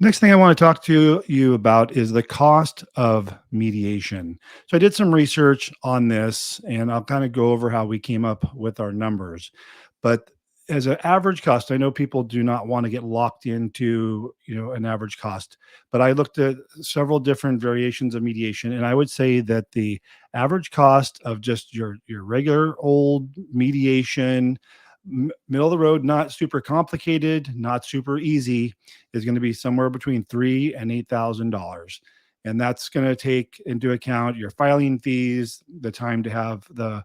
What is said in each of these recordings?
Next thing I want to talk to you about is the cost of mediation. So I did some research on this and I'll kind of go over how we came up with our numbers. But as an average cost, I know people do not want to get locked into, an average cost, but I looked at several different variations of mediation and I would say that the average cost of just your regular old mediation, middle of the road, not super complicated, not super easy, is going to be somewhere between $3,000 and $8,000, and that's going to take into account your filing fees, the time to have the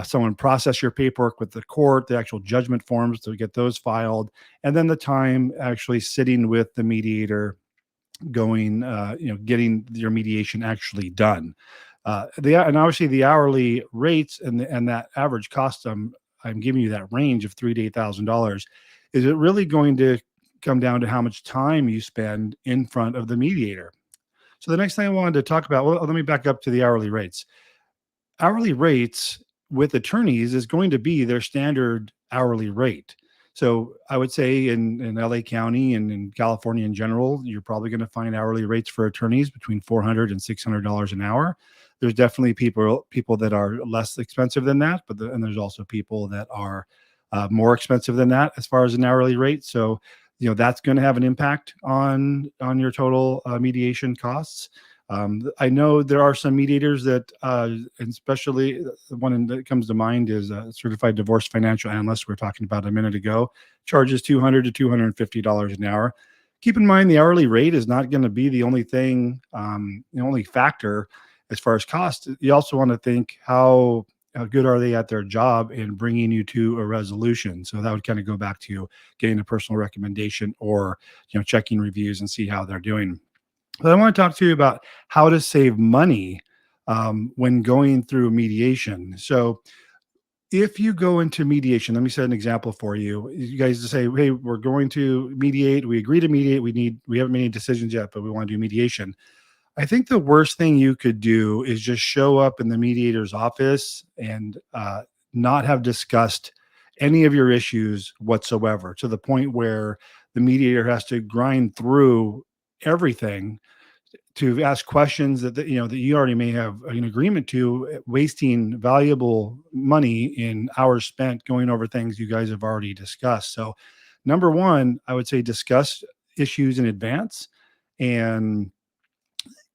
someone process your paperwork with the court, the actual judgment forms to get those filed, and then the time actually sitting with the mediator, going, getting your mediation actually done. And obviously the hourly rates and that average cost, I'm giving you that range of $3,000 to $8,000. Is it really going to come down to how much time you spend in front of the mediator? So the next thing I wanted to talk about, well, let me back up to the hourly rates. Hourly rates with attorneys is going to be their standard hourly rate. So I would say in LA County and in California in general, you're probably going to find hourly rates for attorneys between $400 and $600 an hour. There's definitely people that are less expensive than that, and there's also people that are more expensive than that as far as an hourly rate. So that's going to have an impact on your total mediation costs. I know there are some mediators that, and especially the one that comes to mind is a certified divorce financial analyst we were talking about a minute ago, charges $200 to $250 an hour. Keep in mind the hourly rate is not going to be the only thing, the only factor as far as cost. You also want to think how good are they at their job in bringing you to a resolution. So that would kind of go back to getting a personal recommendation or checking reviews and see how they're doing. But I want to talk to you about how to save money when going through mediation. So if you go into mediation, let me set an example for you. You guys just say, "Hey, we're going to mediate. We agree to mediate. We haven't made any decisions yet, but we want to do mediation." I think the worst thing you could do is just show up in the mediator's office and not have discussed any of your issues whatsoever, to the point where the mediator has to grind through everything to ask questions that you already may have an agreement to, wasting valuable money in hours spent going over things you guys have already discussed. So number one, I would say discuss issues in advance and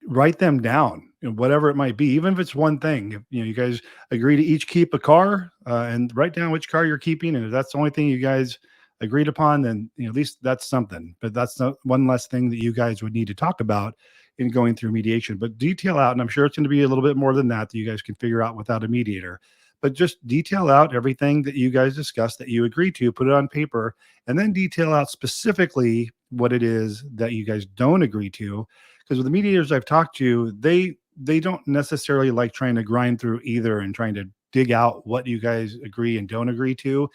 write them down, whatever it might be, even if it's one thing. If you guys agree to each keep a car, and write down which car you're keeping, and if that's the only thing you guys agreed upon, then at least that's something. But that's not one less thing that you guys would need to talk about in going through mediation. But detail out, and I'm sure it's going to be a little bit more than that you guys can figure out without a mediator. But just detail out everything that you guys discussed, that you agree to, put it on paper, and then detail out specifically what it is that you guys don't agree to. Because with the mediators I've talked to, they don't necessarily like trying to grind through either and trying to dig out what you guys agree and don't agree to.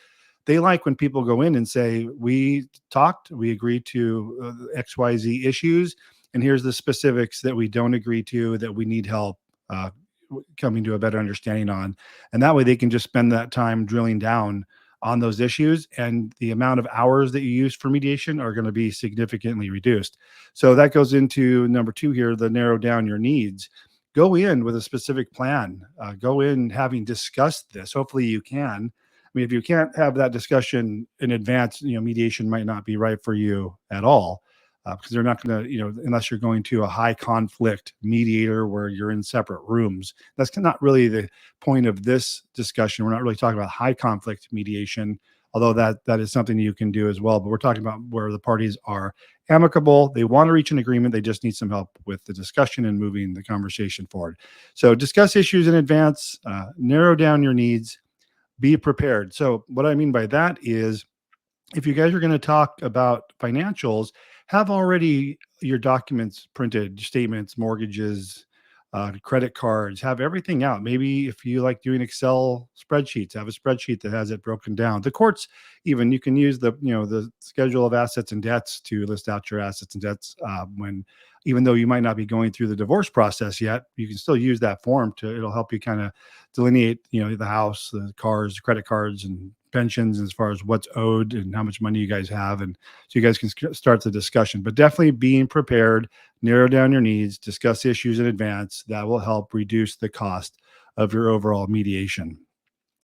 They like when people go in and say, "We talked, we agreed to XYZ issues, and here's the specifics that we don't agree to, that we need help coming to a better understanding on." And that way they can just spend that time drilling down on those issues, and the amount of hours that you use for mediation are going to be significantly reduced. So that goes into number two here, the narrow down your needs. Go in with a specific plan. Go in having discussed this. Hopefully you can. I mean, if you can't have that discussion in advance, mediation might not be right for you at all, because they're not going to, unless you're going to a high conflict mediator where you're in separate rooms. That's not really the point of this discussion. We're not really talking about high conflict mediation, although that is something you can do as well. But we're talking about where the parties are amicable. They want to reach an agreement. They just need some help with the discussion and moving the conversation forward. So discuss issues in advance, narrow down your needs, be prepared. So what I mean by that is, if you guys are going to talk about financials, have already your documents printed, statements, mortgages, credit cards, have everything out. Maybe if you like doing Excel spreadsheets, have a spreadsheet that has it broken down. The courts, even, you can use the schedule of assets and debts to list out your assets and debts. Even though you might not be going through the divorce process yet, you can still use that form it'll help you kind of delineate, the house, the cars, credit cards, and pensions as far as what's owed and how much money you guys have, and so you guys can start the discussion. But definitely being prepared, narrow down your needs, discuss issues in advance. That will help reduce the cost of your overall mediation.